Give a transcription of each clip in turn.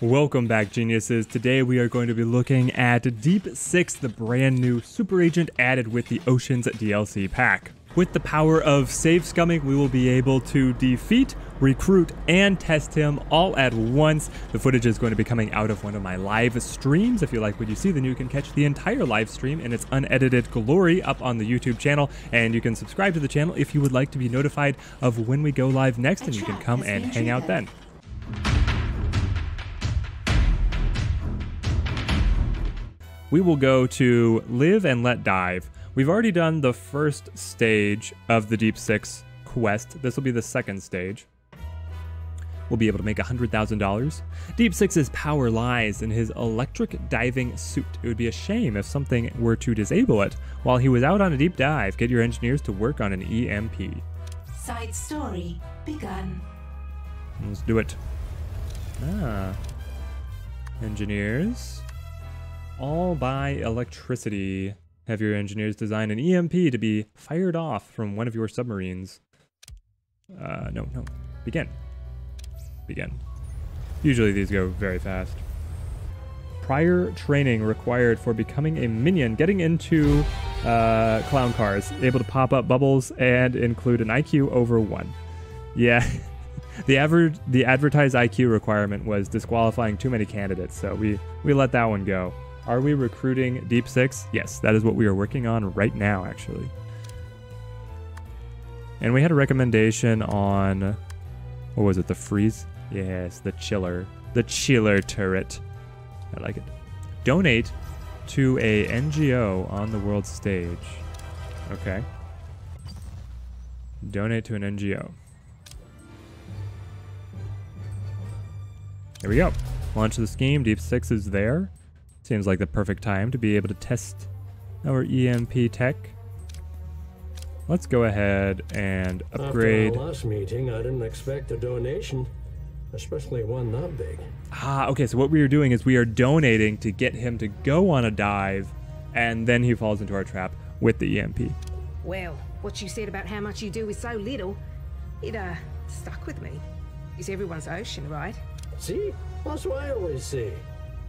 Welcome back, geniuses. Today we are going to be looking at Deep 6, the brand new super agent added with the Oceans DLC pack. With the power of save scumming, we will be able to defeat, recruit, and test him all at once. The footage is going to be coming out of one of my live streams. If you like what you see, then you can catch the entire live stream in its unedited glory up on the YouTube channel, and you can subscribe to the channel if you would like to be notified of when we go live next, and you can come and hang out then. We will go to Live and Let Dive. We've already done the first stage of the Deep 6 quest. This will be the second stage. We'll be able to make $100,000. Deep 6's power lies in his electric diving suit. It would be a shame if something were to disable it while he was out on a deep dive. Get your engineers to work on an EMP. Side story begun. Let's do it. Engineers. All by electricity. Have your engineers design an EMP to be fired off from one of your submarines. No. Begin. Usually these go very fast. Prior training required for becoming a minion. Getting into clown cars. Able to pop up bubbles and include an IQ over 1. Yeah. The advertised IQ requirement was disqualifying too many candidates, so we let that one go. Are we recruiting Deep 6? Yes, that is what we are working on right now, actually. And we had a recommendation on, what was it, the freeze? Yes, the chiller. The chiller turret. I like it. Donate to a NGO on the world stage. Okay. Donate to an NGO. Here we go. Launch the scheme. Deep 6 is there. Seems like the perfect time to be able to test our EMP tech. Let's go ahead and upgrade. After our last meeting, I didn't expect a donation, especially one that big. Okay, so what we are doing is we are donating to get him to go on a dive, and then he falls into our trap with the EMP. Well, what you said about how much you do with so little, it stuck with me. It's everyone's ocean, right? See? That's what I always say.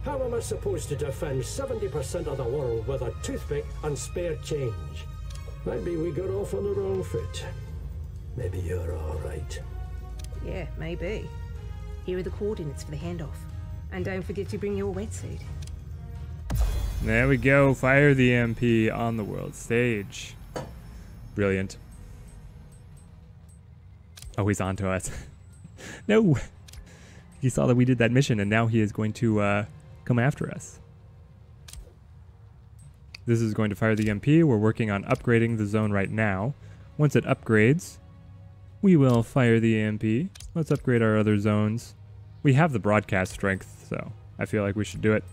How am I supposed to defend 70% of the world with a toothpick and spare change? Maybe we got off on the wrong foot. Maybe you're all right. Yeah, maybe. Here are the coordinates for the handoff. And don't forget to bring your wetsuit. There we go. Fire the EMP on the world stage. Brilliant. Oh, he's onto us. No! He saw that we did that mission, and now he is going to come after us. This is going to fire the EMP. We're working on upgrading the zone right now. Once it upgrades, we will fire the EMP. Let's upgrade our other zones. We have the broadcast strength, so I feel like we should do it.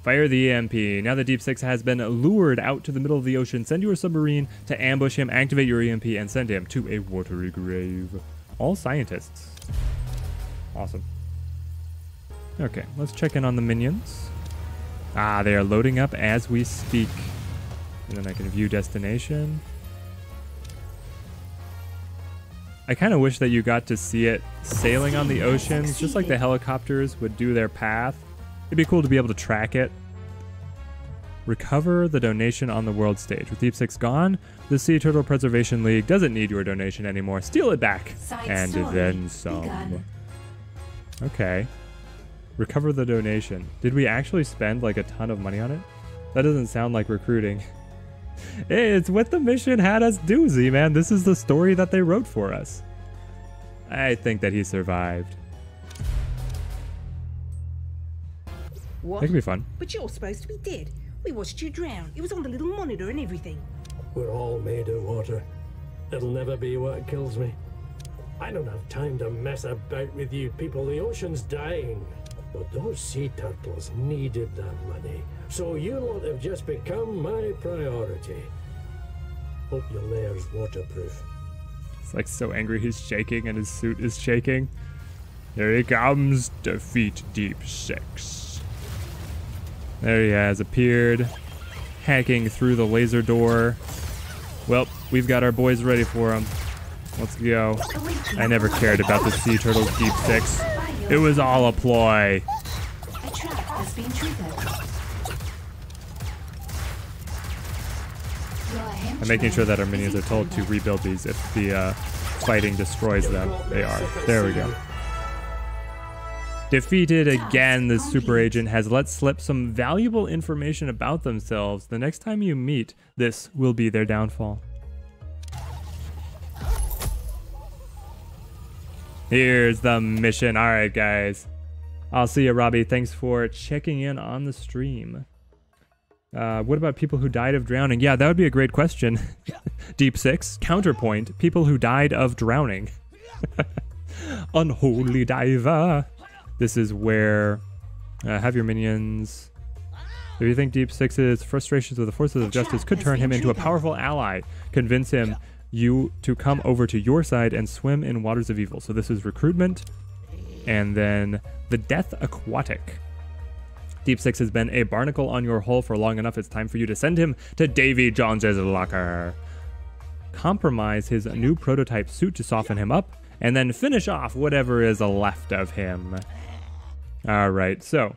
Fire the EMP. Now that Deep 6 has been lured out to the middle of the ocean, send your submarine to ambush him, activate your EMP, and send him to a watery grave. All scientists. Awesome. Okay, let's check in on the minions. They are loading up as we speak. And then I can view destination. I kind of wish that you got to see it sailing on the oceans, just like the helicopters would do their path. It'd be cool to be able to track it. Recover the donation on the world stage. With Deep 6 gone, the Sea Turtle Preservation League doesn't need your donation anymore. Steal it back. And then some. Okay. Recover the donation. Did we actually spend like a ton of money on it? That doesn't sound like recruiting. Hey, it's what the mission had us do, Z-Man. This is the story that they wrote for us. I think that he survived. What? That could be fun. But you're supposed to be dead. We watched you drown. It was on the little monitor and everything. We're all made of water. It'll never be what kills me. I don't have time to mess about with you people. The ocean's dying. But those sea turtles needed that money. So you lot have just become my priority. Hope your lair's waterproof. It's like so angry he's shaking and his suit is shaking. Here he comes. Defeat Deep 6. There he has appeared. Hacking through the laser door. Well, we've got our boys ready for him. Let's go. I never cared about the sea turtles Deep 6. It was all a ploy. has been triggered. I'm making sure that our minions are told to rebuild these if the fighting destroys them. They are. There we go. Defeated again, the super agent has let slip some valuable information about themselves. The next time you meet, this will be their downfall. Here's the mission. All right, guys. I'll see you, Robbie. Thanks for checking in on the stream. What about people who died of drowning? Yeah, that would be a great question. Deep Six. Counterpoint. People who died of drowning. Unholy diver. This is where have your minions. If you think Deep Six's frustrations with the forces of justice could turn him into a powerful ally, convince him you to come over to your side and swim in waters of evil. So this is recruitment. And then the Death Aquatic. Deep Six has been a barnacle on your hull for long enough. It's time for you to send him to Davy Jones's locker. Compromise his new prototype suit to soften him up, and then finish off whatever is left of him. All right, so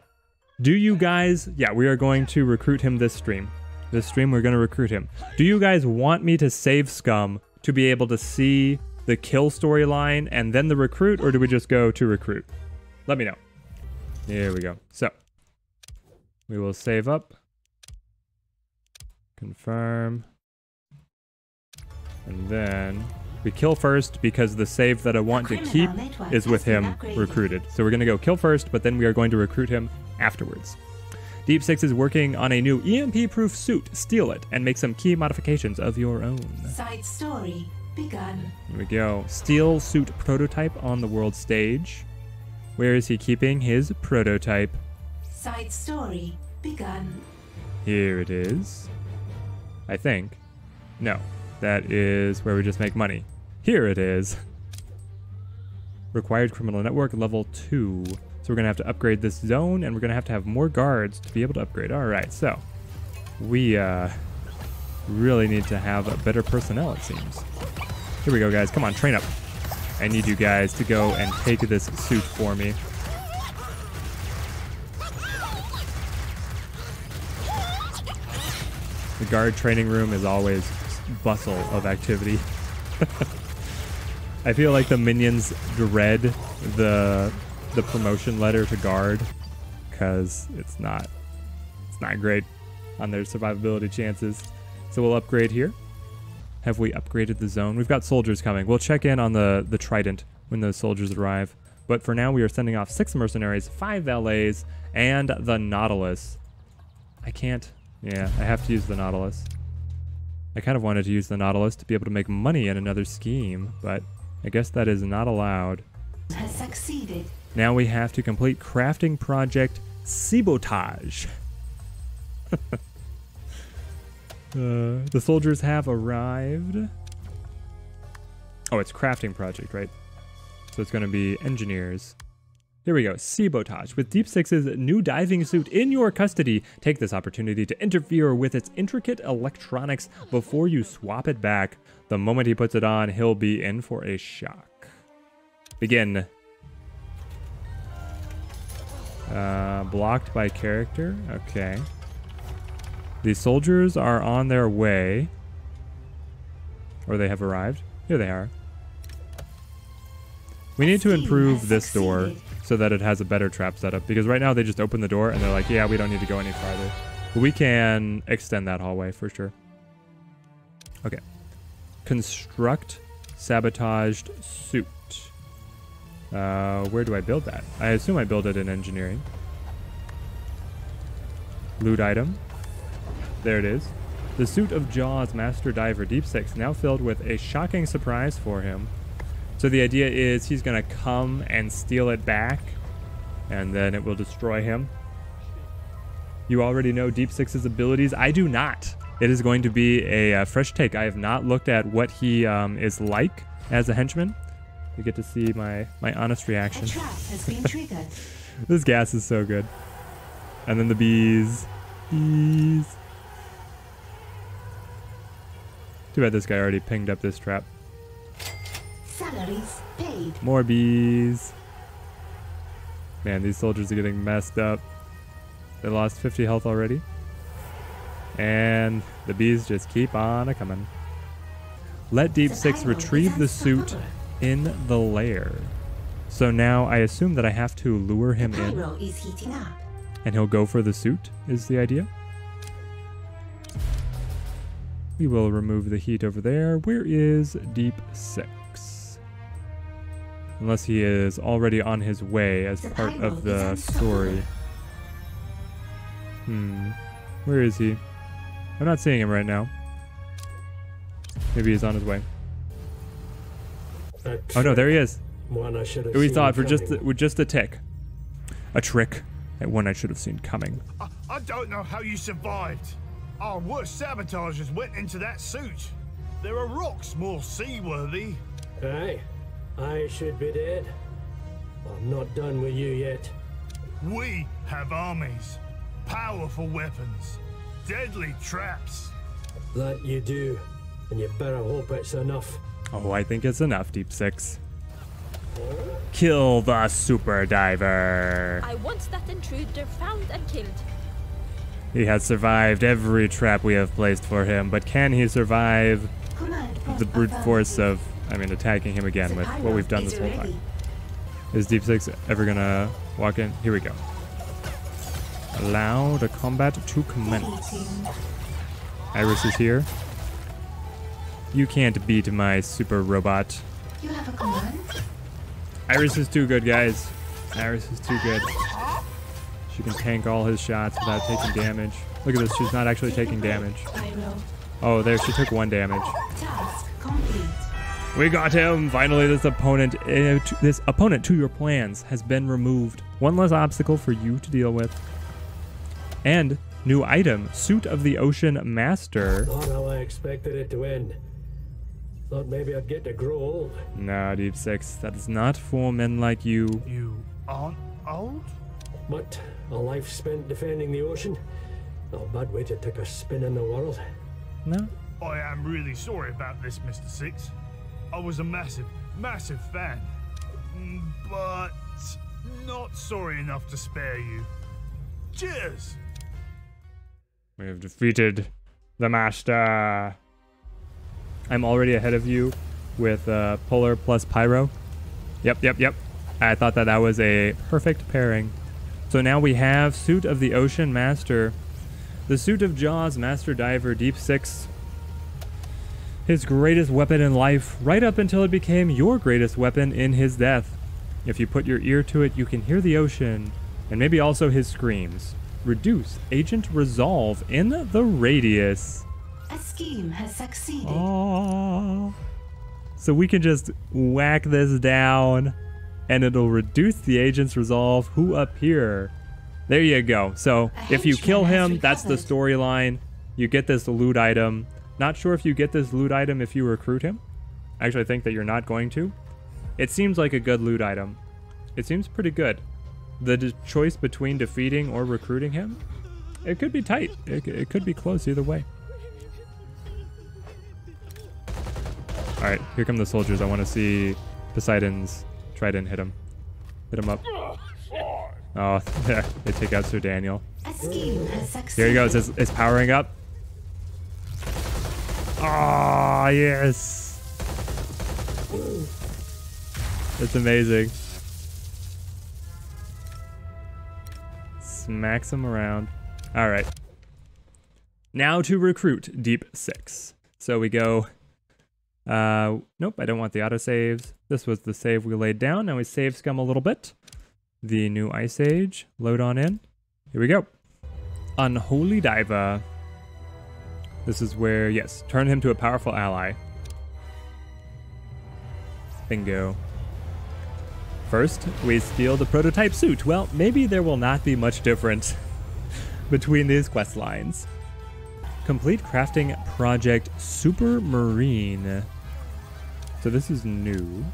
do you guys... Yeah, we are going to recruit him this stream. This stream, we're going to recruit him. Do you guys want me to save Scum to be able to see the kill storyline and then the recruit, or do we just go to recruit? Let me know. Here we go. So we will save up, confirm, and then we kill first because the save that I want to keep is with him recruited. So we're going to go kill first, but then we are going to recruit him afterwards. Deep Six is working on a new EMP-proof suit. Steal it and make some key modifications of your own. Side story begun. Here we go. Steal suit prototype on the world stage. Where is he keeping his prototype? Side story begun. Here it is. I think. No, that is where we just make money. Here it is. Required criminal network level 2. So we're going to have to upgrade this zone, and we're going to have more guards to be able to upgrade. All right, so we really need to have better personnel, it seems. Here we go, guys. Come on, train up. I need you guys to go and take this suit for me. The guard training room is always bustle of activity. I feel like the minions dread the promotion letter to guard because it's not great on their survivability chances. So we'll upgrade here. Have we upgraded the zone? We've got soldiers coming. We'll check in on the Trident when those soldiers arrive. But for now, we are sending off 6 mercenaries, 5 valets, and the Nautilus. I can't... Yeah, I have to use the Nautilus. I kind of wanted to use the Nautilus to be able to make money in another scheme, but I guess that is not allowed. Has succeeded. Now we have to complete crafting project Sabotage. The soldiers have arrived. Oh, it's crafting project, right? So it's going to be engineers. Here we go. Sabotage. With Deep Six's new diving suit in your custody, take this opportunity to interfere with its intricate electronics before you swap it back. The moment he puts it on, he'll be in for a shock. Begin. Blocked by character. Okay. The soldiers are on their way. Or they have arrived. Here they are. We need to improve this door so that it has a better trap setup. Because right now they just open the door and they're like, yeah, we don't need to go any farther. But we can extend that hallway for sure. Okay. Construct sabotaged suit. Where do I build that? I assume I build it in engineering. Loot item. There it is. The suit of Jaws Master Diver Deep Six, now filled with a shocking surprise for him. So the idea is he's going to come and steal it back, and then it will destroy him. You already know Deep Six's abilities. I do not. It is going to be a fresh take. I have not looked at what he is like as a henchman. You get to see my honest reaction. A trap has been triggered. This gas is so good. And then the bees. Bees. Too bad this guy already pinged up this trap. Salaries paid. More bees. Man, these soldiers are getting messed up. They lost 50 health already. And the bees just keep on a-coming. Let Deep Six retrieve the suit in the lair. So now I assume that I have to lure him in. Pyro is heating up. And he'll go for the suit, is the idea. We will remove the heat over there. Where is Deep Six? Unless he is already on his way as part of the story. Where is he? I'm not seeing him right now. Maybe he's on his way. Oh no, there he is. One I should have We seen thought for coming. just a tick. A trick. That one I should have seen coming. I don't know how you survived. Our worst sabotagers went into that suit. There are rocks more seaworthy. Aye, I should be dead. I'm not done with you yet. We have armies, powerful weapons, deadly traps. That you do, and you better hope it's enough. Oh, I think it's enough, Deep Six. Kill the super diver. I want that intruder found and killed. He has survived every trap we have placed for him, but can he survive the brute force of, attacking him again with what we've done this whole time? Is Deep Six ever gonna walk in? Here we go. Allow the combat to commence. Iris is here. You can't beat my super robot. You have a command? Iris is too good, guys. Iris is too good. She can tank all his shots without taking damage. Look at this, she's not actually taking damage. Pyro. Oh, there, she took 1 damage. Task complete. We got him! Finally, this opponent to your plans has been removed. One less obstacle for you to deal with. And new item, Suit of the Ocean Master. Not how I expected it to end. Thought maybe I'd get to grow old. No, Deep Six, that is not for men like you. You aren't old? But a life spent defending the ocean? Not a bad way to take a spin in the world. No? I am really sorry about this, Mr. Six. I was a massive, massive fan. But not sorry enough to spare you. Cheers! We have defeated the Master. I'm already ahead of you with Polar plus Pyro. Yep. I thought that was a perfect pairing. So now we have Suit of the Ocean Master. The Suit of Jaws Master Diver Deep Six. His greatest weapon in life, right up until it became your greatest weapon in his death. If you put your ear to it, you can hear the ocean, and maybe also his screams. Reduce Agent Resolve in the radius. A scheme has succeeded. Aww. So we can just whack this down, and it'll reduce the agent's resolve who appear. There you go. So if you kill him, that's the storyline. You get this loot item. Not sure if you get this loot item if you recruit him. Actually, I think that you're not going to. It seems like a good loot item. It seems pretty good. The choice between defeating or recruiting him, it could be tight. It could be close either way. All right, here come the soldiers. I want to see Poseidon's trident hit him. Hit him up. Oh, they take out Sir Daniel. A scheme has succeeded. Here he goes. It's powering up. Oh, yes. It's amazing. Smacks him around. All right. Now to recruit Deep Six. So we go. Nope, I don't want the autosaves. This was the save we laid down. Now we save scum a little bit. The new Ice Age. Load on in. Here we go. Unholy Diver. This is where, yes, turn him to a powerful ally. Bingo. First, we steal the prototype suit. Well, maybe there will not be much difference between these quest lines. Complete crafting project Super Marine. So this is new.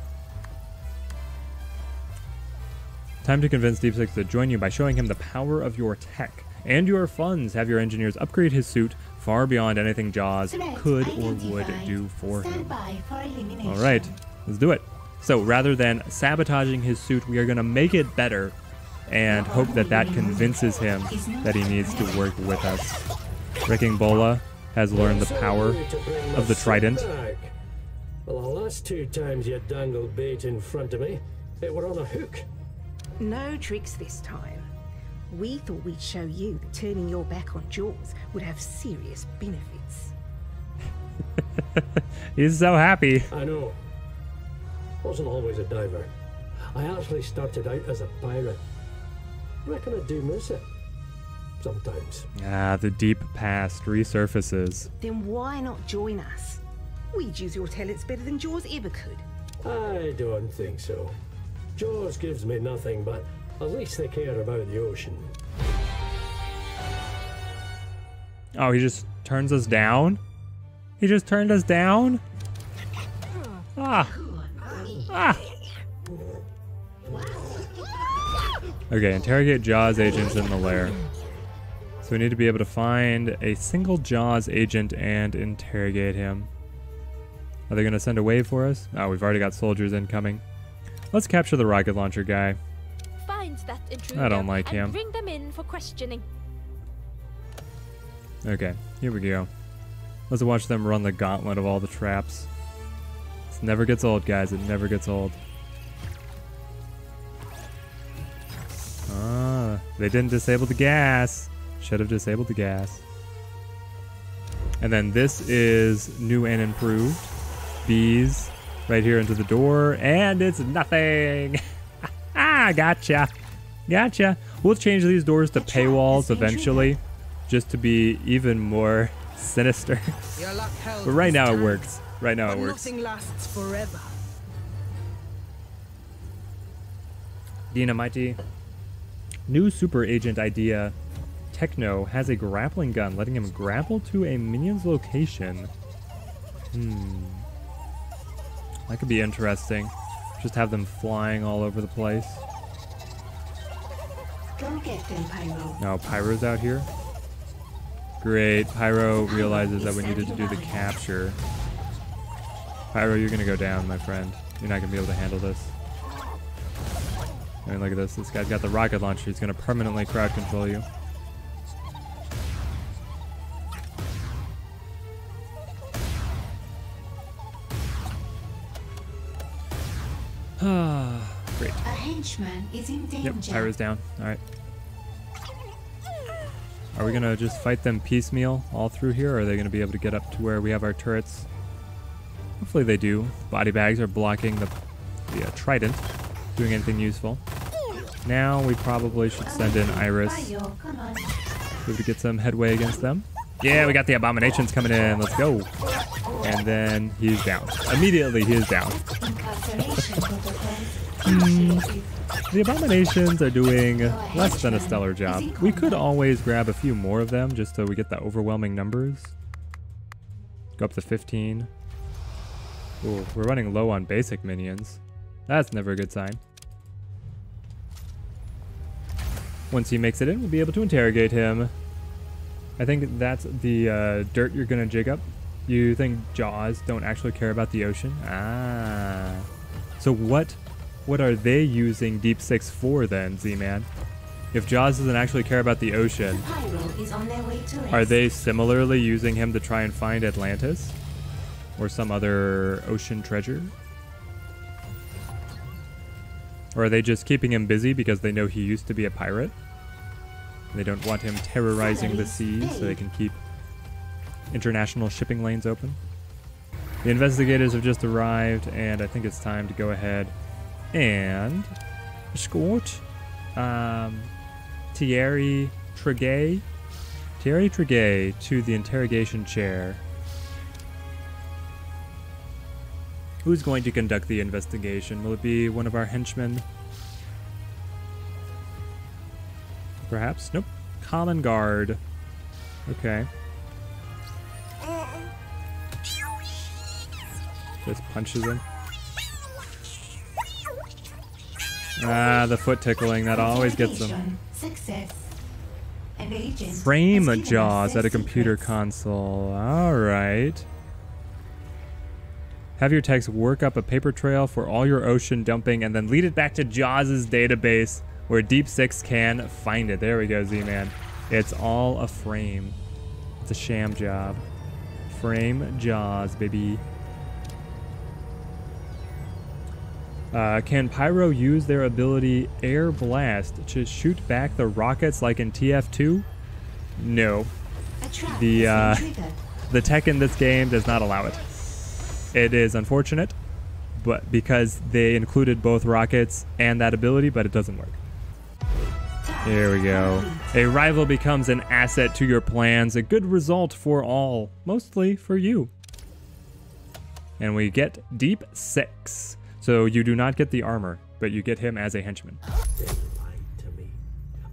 Time to convince Deep Six to join you by showing him the power of your tech and your funds. Have your engineers upgrade his suit far beyond anything Jaws could or would do for him. All right, let's do it. So rather than sabotaging his suit, we are going to make it better and hope that that convinces him that he needs to work with us. Wrecking Bola has learned the power of the trident. Back. Well, the last 2 times you dangled bait in front of me, it were on a hook. No tricks this time. We thought we'd show you that turning your back on Jaws would have serious benefits. He's so happy. I know. Wasn't always a diver. I actually started out as a pirate. Reckon I do miss it. Sometimes. Ah, the deep past resurfaces. Then why not join us? We'd use your talents better than Jaws ever could. I don't think so. Jaws gives me nothing, but at least they care about the ocean. Oh, he just turns us down? He just turned us down? Ah. Ah. Okay, interrogate Jaws agents in the lair. So we need to be able to find a single Jaws agent and interrogate him. Are they going to send a wave for us? Oh, we've already got soldiers incoming. Let's capture the rocket launcher guy. Find that intruder I don't like and him. bring them in for questioning. Okay, here we go. Let's watch them run the gauntlet of all the traps. This never gets old, guys. It never gets old. Ah, they didn't disable the gas. Should have disabled the gas. And then this is new and improved. Bees right here into the door, and it's nothing. Ah, gotcha. Gotcha. We'll change these doors to paywalls eventually, just to be even more sinister. But right now it works. Right now it works. Nothing lasts forever. Dynamite. New super agent idea. Techno has a grappling gun, letting him grapple to a minion's location. That could be interesting. Just have them flying all over the place. Go get them, Pyro. No, Pyro's out here. Great. Pyro realizes that we needed to do the capture. Pyro, you're gonna go down, my friend. You're not gonna be able to handle this. I mean, look at this. This guy's got the rocket launcher. He's gonna permanently crowd control you. Great. A henchman is in danger. Yep, Pyro's down. Alright. Are we gonna just fight them piecemeal all through here, or are they gonna be able to get up to where we have our turrets? Hopefully they do. Body bags are blocking the trident, doing anything useful. Now we probably should send in Iris. Pyro, come on. Be able to get some headway against them. Yeah, we got the abominations coming in. Let's go. And then he's down. Immediately he is down. Incarceration protocols. The abominations are doing less than a stellar job. We could always grab a few more of them just so we get the overwhelming numbers. Go up to 15. Ooh, we're running low on basic minions. That's never a good sign. Once he makes it in, we'll be able to interrogate him. I think that's the dirt you're gonna jig up. You think Jaws don't actually care about the ocean? Ah. So what are they using Deep Six for then, Z-Man? If Jaws doesn't actually care about the ocean, Pyro is on their way to are us. they similarly using him to try and find Atlantis? Or some other ocean treasure? Or are they just keeping him busy because they know he used to be a pirate? They don't want him terrorizing the seas so they can keep international shipping lanes open. The investigators have just arrived, and I think it's time to go ahead and escort Thierry Tregay to the interrogation chair. Who's going to conduct the investigation? Will it be one of our henchmen? Perhaps? Nope. Common guard. Okay. Just punches him. Ah, the foot tickling. That always gets them. Success. An agent Frame has a given us Jaws at a safe computer secrets. console. Alright. Have your techs work up a paper trail for all your ocean dumping and then lead it back to Jaws' database. where Deep Six can find it. There we go, Z-Man. It's all a frame. It's a sham job. Frame jaws, baby. Can Pyro use their ability Air Blast to shoot back the rockets like in TF2? No. A trap The has been triggered. the tech in this game does not allow it. It is unfortunate, but because they included both rockets and that ability, but it doesn't work. Here we go. A rival becomes an asset to your plans. A good result for all, mostly for you. And we get Deep Six. So you do not get the armor, but you get him as a henchman. They lied to me.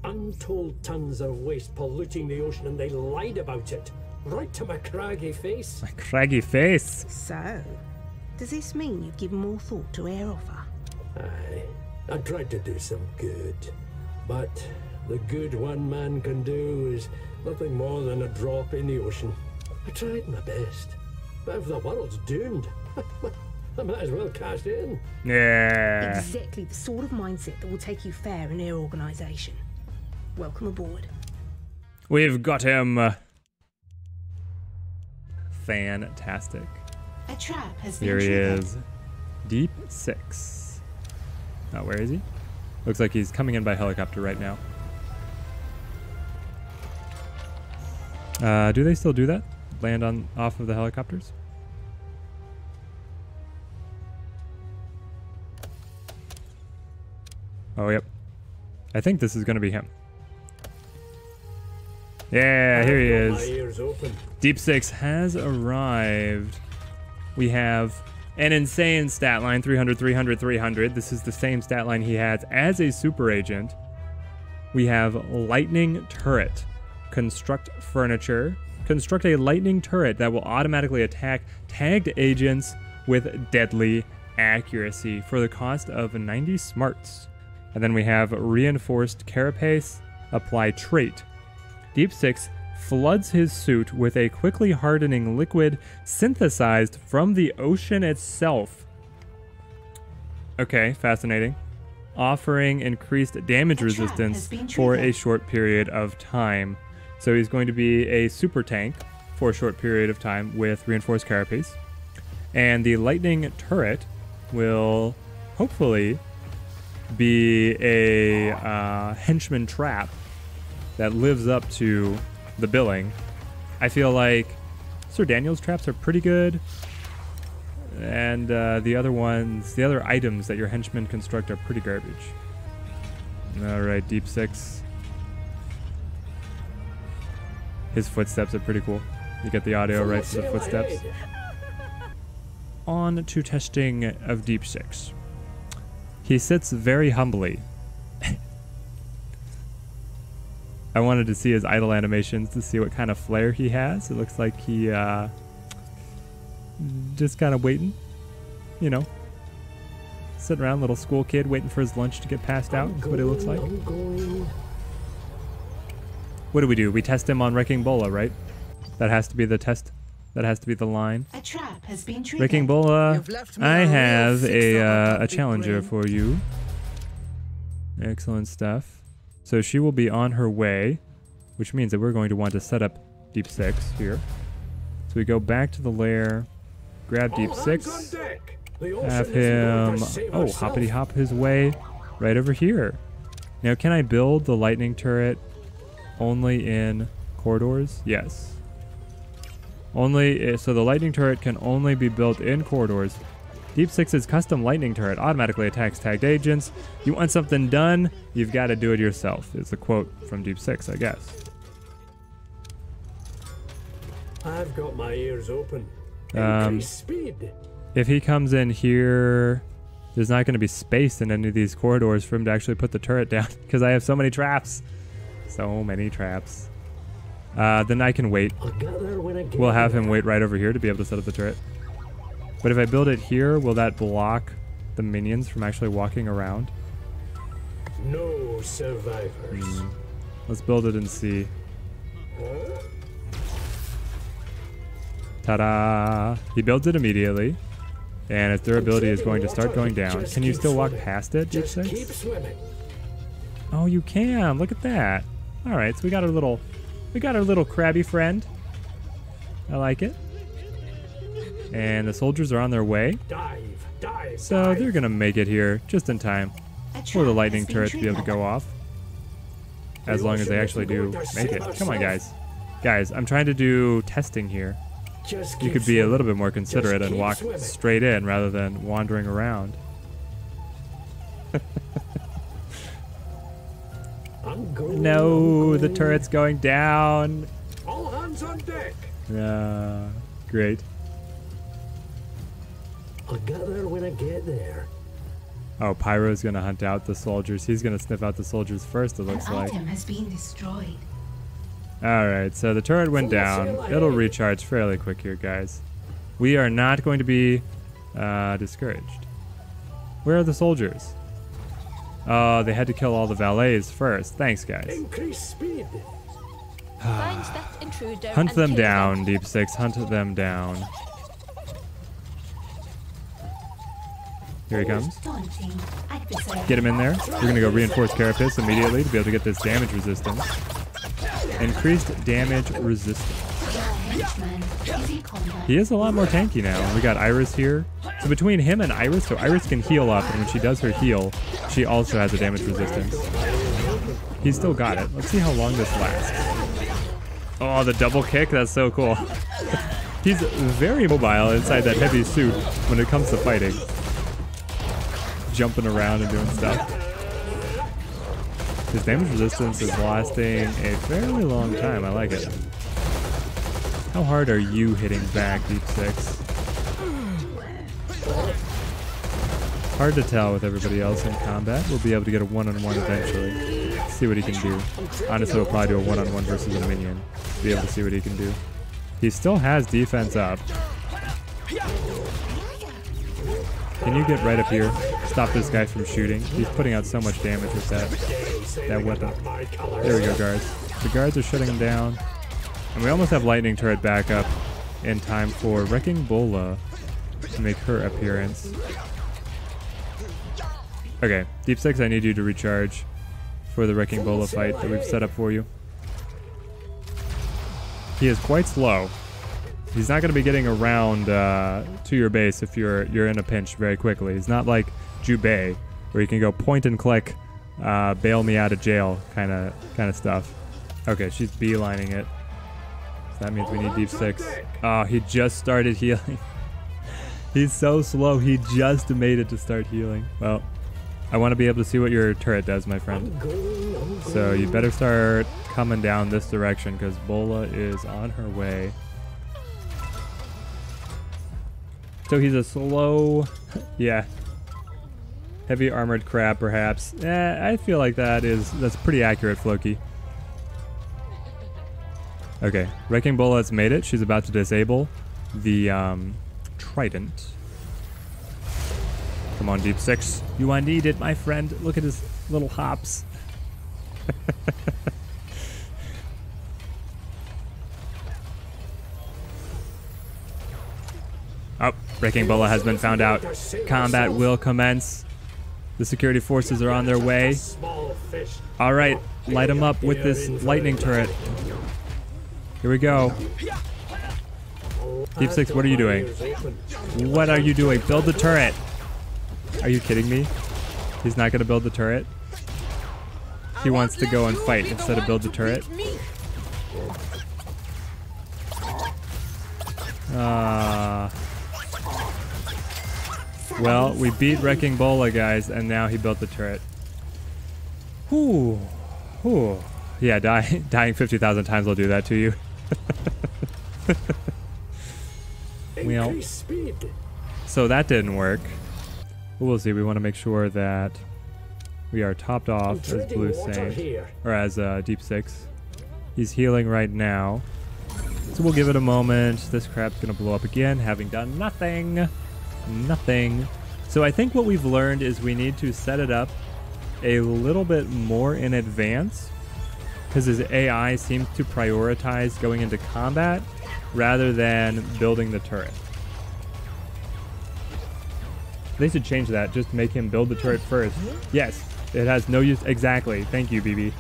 Untold tons of waste polluting the ocean, and they lied about it. Right to my craggy face. My craggy face. So, does this mean you've given more thought to our offer? Aye, I tried to do some good. But the good one man can do is nothing more than a drop in the ocean. I tried my best. But if the world's doomed, I might as well cash in. Yeah. Exactly the sort of mindset that will take you fair in our organisation. Welcome aboard. We've got him. Fantastic. A trap has been Here he triggered. is. Deep Six. Oh, where is he? Looks like he's coming in by helicopter right now. Do they still do that? Land on off of the helicopters? Oh, yep. I think this is going to be him. Yeah, here he I've got my is. ears open. Deep Six has arrived. We have an insane stat line, 300, 300, 300. This is the same stat line he has as a super agent. We have lightning turret. Construct furniture. Construct a lightning turret that will automatically attack tagged agents with deadly accuracy for the cost of 90 smarts. And then we have reinforced carapace. Apply trait. Deep Six floods his suit with a quickly hardening liquid synthesized from the ocean itself. Okay, fascinating. Offering increased damage A trap resistance has been for a triggered. short period of time. So he's going to be a super tank for a short period of time with reinforced carapace. And the lightning turret will hopefully be a henchman trap that lives up to the billing. I feel like Sir Daniel's traps are pretty good. And the other items that your henchmen construct are pretty garbage. Alright, Deep Six. His footsteps are pretty cool. You get the audio right to the Sail footsteps. ahead. On to testing of Deep Six. He sits very humbly. I wanted to see his idle animations to see what kind of flair he has. It looks like he just kind of waiting, you know, sitting around, little school kid waiting for his lunch to get passed out. That's what it looks like. I'm going. What do? We test him on Wrecking Bola, right? That has to be the test. That has to be the line. A trap has been triggered. Wrecking Bola, You've left me I a real have fixer, a big challenger brain. for you. Excellent stuff. So she will be on her way, which means that we're going to want to set up Deep Six here. So we go back to the lair, grab Deep All hands Six, on deck. The ocean have isn't going him, to save oh, herself. hoppity hop his way right over here. Now, can I build the lightning turret only in corridors? Yes. So the lightning turret can only be built in corridors. Deep Six's custom lightning turret automatically attacks tagged agents. You want something done, you've got to do it yourself. It's a quote from Deep Six, I guess. I've got my ears open. Um, Increase speed. If he comes in here, there's not going to be space in any of these corridors for him to actually put the turret down because I have so many traps. So many traps. Then I can wait. I'll get there when I get We'll have him there. wait right over here to be able to set up the turret. But if I build it here, will that block the minions from actually walking around? No survivors. Let's build it and see. Ta-da! He builds it immediately. And its durability is going to start going down. Just Can you keep still walk swimming. past it, Deep Just Six? keep swimming. Oh, you can. Look at that. All right, so we got our little crabby friend. I like it. And the soldiers are on their way. Dive, So they're going to make it here just in time A for the trap lightning has been turret to be able to triggered. go off. As long as they actually do make it. Come on, guys. Guys, I'm trying to do testing here. Just You keep could be a swimming. little bit more considerate and keep walk swimming. straight in rather than wandering around. I'm going, No, I'm the going. turret's going down. All hands on deck. Great. I'll get there when I get there. Oh, Pyro's gonna hunt out the soldiers. He's gonna sniff out the soldiers first, it An looks like. item has been destroyed. Alright, so the turret went down. It'll recharge fairly quick here, guys. We are not going to be discouraged. Where are the soldiers? Oh, they had to kill all the valets first. Thanks, guys. Increase speed. Find that intruder Hunt and them kill down, Deep Six. Hunt them down. Here he comes. Daunting. Adversary. Get him in there. We're going to go reinforce Carapace immediately to be able to get this damage resistance. Increased damage resistance. Henchman is in combat. He is a lot more tanky now. We got Iris here. So between him and Iris, so Iris can heal up, and when she does her heal, she also has a damage resistance. He's still got it. Let's see how long this lasts. Oh, the double kick. That's so cool. He's very mobile inside that heavy suit when it comes to fighting. Jumping around and doing stuff. His damage resistance is lasting a fairly long time. I like it. How hard are you hitting back, Deep Six? Hard to tell with everybody else in combat. We'll be able to get a one-on-one eventually. See what he can do. Honestly, we'll probably do a one-on-one versus a minion. Be able to see what he can do. He still has defense up. Can you get right up here? Stop this guy from shooting. He's putting out so much damage with that weapon. There we go, guards. The guards are shutting him down. And we almost have lightning turret back up in time for Wrecking Bola to make her appearance. Okay, Deep Six, I need you to recharge for the Wrecking Bola fight that we've set up for you. He is quite slow. He's not going to be getting around to your base if you're in a pinch very quickly. He's not like Jubei, where you can go point and click, bail me out of jail kind of stuff. Okay, she's beelining it. So that means we need Deep Six. Oh, he just started healing. He's so slow. He just made it to start healing. Well, I want to be able to see what your turret does, my friend. So you better start coming down this direction because Bola is on her way. So he's a slow, yeah, heavy armored crab, perhaps. I feel like that's pretty accurate, Floki. Okay, Wrecking Bola has made it. She's about to disable the trident. Come on, Deep Six. You are needed, my friend. Look at his little hops. Oh, Wrecking Bola has been found out. Combat will commence. The security forces are on their way. All right, light them up with this lightning turret. Here we go. Deep Six, what are you doing? What are you doing? Build the turret. Are you kidding me? He's not going to build the turret? He wants to go and fight instead of build the turret? Well, we beat Wrecking Bola, guys, and now he built the turret. Whew. Whew. Yeah, dying 50,000 times will do that to you. Well, so that didn't work. We'll see. We want to make sure that we are topped off as Blue Saint, or as Deep Six. He's healing right now. So we'll give it a moment. This crap's going to blow up again, having done nothing. Nothing. So I think what we've learned is we need to set it up a little bit more in advance, because his AI seems to prioritize going into combat rather than building the turret. They should change that, just make him build the turret first. Yes, It has no use. Exactly. Thank you, BB.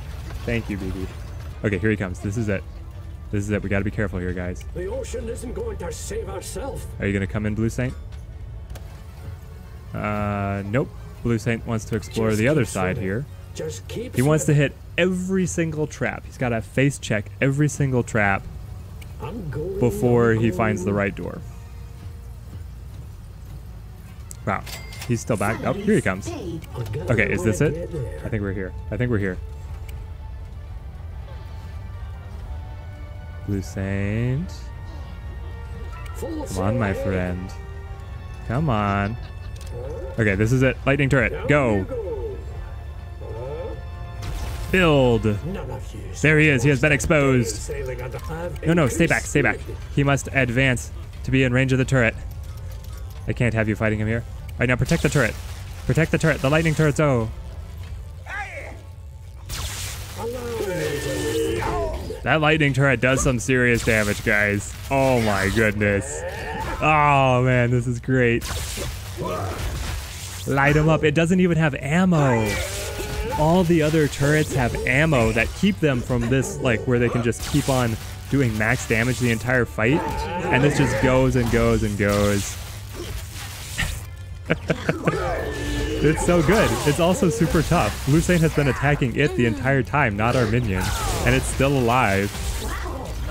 Thank you, BB. Okay, here he comes. This is it. This is it. We got to be careful here, guys. The ocean isn't going to save ourselves. Are you going to come in, Blue Saint? Nope. Blue Saint wants to explore the other side here. Just keep He wants to swimming. hit every single trap. He's got to face check every single trap I'm going before he home. finds the right door. Wow. He's still back. Oh, here he comes. I'm gonna Okay, is this it? get there. I think we're here. I think we're here. Blue Saint. Full Come on, my sail. friend. Come on. Okay, this is it. Lightning turret. Down Go. you go. Build. None of you There he is. He has been stay exposed. sailing under- I've No, stay back. Stay back. increased He must advance to be in range of the turret. I can't have you fighting him here. All right, now protect the turret. Protect the turret. The lightning turret's oh. That lightning turret does some serious damage, guys. Oh my goodness. Oh man, this is great. Light him up. It doesn't even have ammo. All the other turrets have ammo that keep them from this, like, where they can just keep on doing max damage the entire fight. And this just goes and goes and goes. It's so good. It's also super tough. Blue Saint has been attacking it the entire time, not our minion. And it's still alive.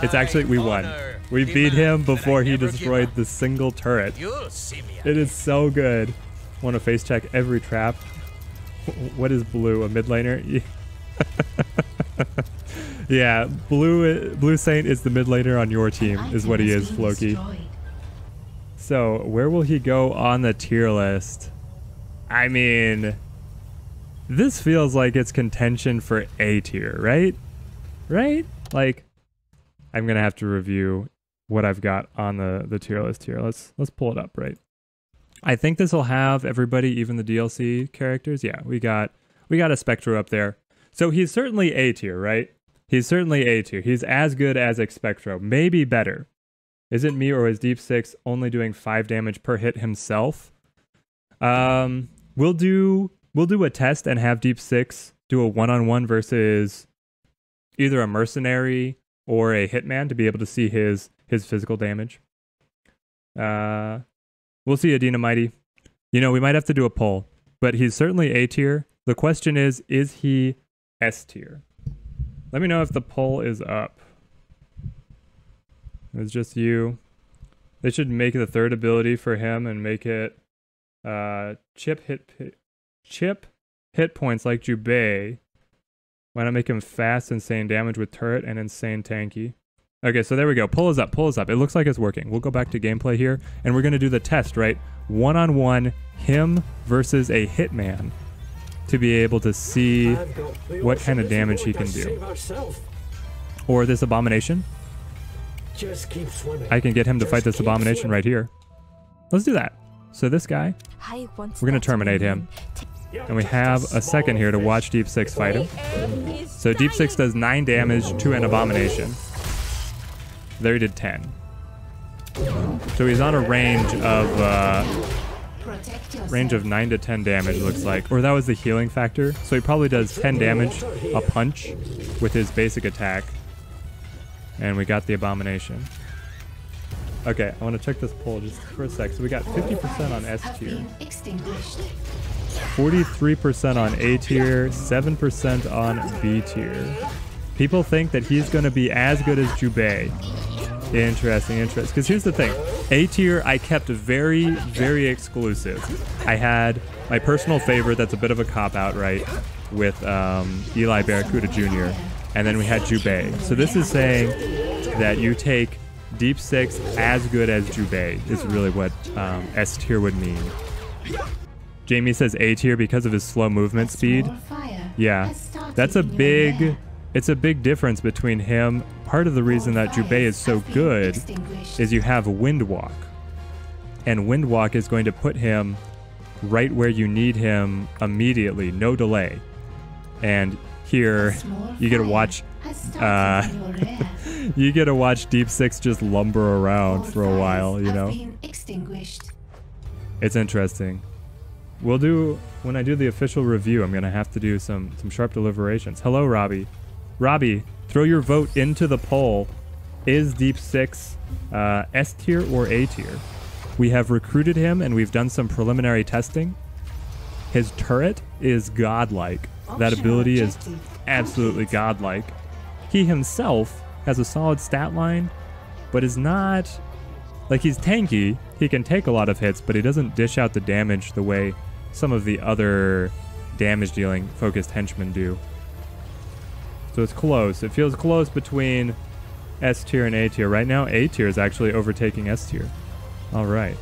It's actually, we won. We beat him before he destroyed the single turret. It is so good. Want to face check every trap. What is Blue, a mid laner? Yeah, Blue Saint is the mid laner on your team, is what he is, Floki. So, where will he go on the tier list? I mean, this feels like it's contention for A tier, right? Right? Like, I'm gonna have to review what I've got on the tier list here. Let's pull it up, right? I think this will have everybody, even the DLC characters. Yeah, we got a Spectro up there. So he's certainly A tier, right? He's certainly A tier. He's as good as Expectro, maybe better. Is it me or is Deep Six only doing 5 damage per hit himself? We'll do a test and have Deep Six do a 1-on-1 versus either a mercenary or a hitman to be able to see his physical damage. We'll see Adina Mighty. You know, we might have to do a poll, but he's certainly A tier. The question is he S tier? Let me know if the poll is up. It's just you. They should make the third ability for him and make it chip hit points like Jubei. Why not make him fast, insane damage with turret, and insane tanky? Okay, so there we go. Pull us up, pull us up. It looks like it's working. We'll go back to gameplay here, and we're going to do the test, right? 1-on-1, him versus a hitman, to be able to see what kind of damage he can do. Or this abomination. Just keep swimming. I can get him to fight this abomination right here. Let's do that. So this guy, We're we're going to terminate him. And we have a second here to watch Deep Six fight him. So Deep Six does 9 damage to an abomination. There he did 10. So he's on a range of 9 to 10 damage, looks like. Or that was the healing factor. So he probably does 10 damage a punch with his basic attack. And we got the abomination. Okay, I want to check this poll just for a sec. So we got 50% on S tier, 43% on A tier, 7% on B tier. People think that he's going to be as good as Jubei. Interesting. Because here's the thing. A tier, I kept very, very exclusive. I had my personal favorite that's a bit of a cop-out, right? With Eli Barracuda Jr. And then we had Jubei. So this is saying that you take Deep Six as good as Jubei is really what S tier would mean. Jamie says A tier because of his slow movement speed. Yeah, that's a big... It's a big difference between him. Part of the reason that Jubei is so good is you have Wind Walk. And Wind Walk is going to put him right where you need him immediately, no delay. And here, you get to watch you get to watch Deep Six just lumber around for a while, you know? It's interesting. We'll do, when I do the official review, I'm going to have to do some sharp deliberations. Hello, Robbie. Robbie, throw your vote into the poll. Is Deep Six S tier or A tier? We have recruited him and we've done some preliminary testing. His turret is godlike. That ability is absolutely godlike. He himself has a solid stat line, but is not... Like, he's tanky, he can take a lot of hits, but he doesn't dish out the damage the way some of the other damage-dealing focused henchmen do. So it's close. It feels close between S tier and A tier. Right now, A tier is actually overtaking S tier. All right.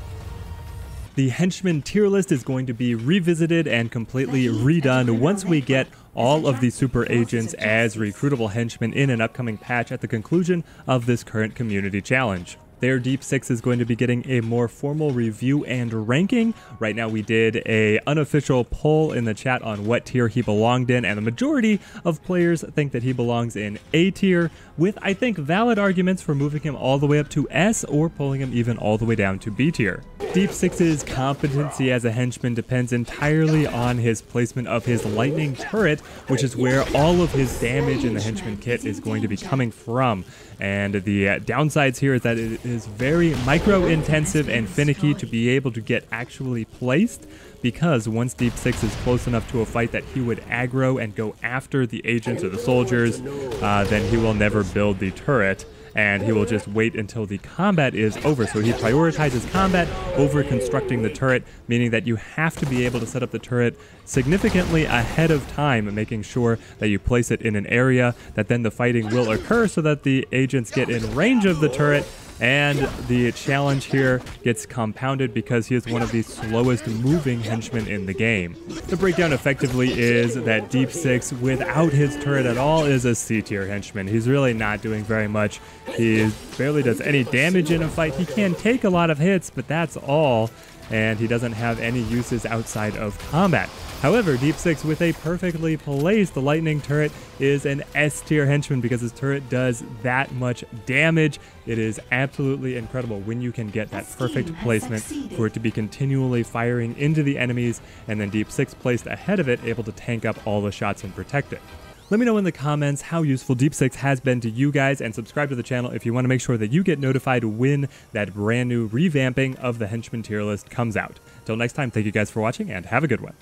The henchman tier list is going to be revisited and completely redone once we get all of the super agents as recruitable henchmen in an upcoming patch at the conclusion of this current community challenge. Their Deep Six is going to be getting a more formal review and ranking. Right now we did a unofficial poll in the chat on what tier he belonged in, and the majority of players think that he belongs in A tier, with I think valid arguments for moving him all the way up to S or pulling him even all the way down to B tier. Deep Six's competency as a henchman depends entirely on his placement of his lightning turret, which is where all of his damage in the henchman kit is going to be coming from. And the downsides here is that it is very micro-intensive and finicky to be able to get actually placed, because once Deep Six is close enough to a fight that he would aggro and go after the agents or the soldiers, then he will never build the turret, and he will just wait until the combat is over. So he prioritizes combat over constructing the turret, meaning that you have to be able to set up the turret significantly ahead of time, making sure that you place it in an area that then the fighting will occur so that the agents get in range of the turret. And the challenge here gets compounded because he is one of the slowest moving henchmen in the game. The breakdown effectively is that Deep Six, without his turret at all, is a C tier henchman. He's really not doing very much. He barely does any damage in a fight. He can take a lot of hits, but that's all. And he doesn't have any uses outside of combat. However, Deep Six with a perfectly placed lightning turret is an S tier henchman because his turret does that much damage. It is absolutely incredible when you can get that perfect placement for it to be continually firing into the enemies, and then Deep Six placed ahead of it, able to tank up all the shots and protect it. Let me know in the comments how useful Deep Six has been to you guys, and subscribe to the channel if you want to make sure that you get notified when that brand new revamping of the henchman tier list comes out. Till next time, thank you guys for watching and have a good one.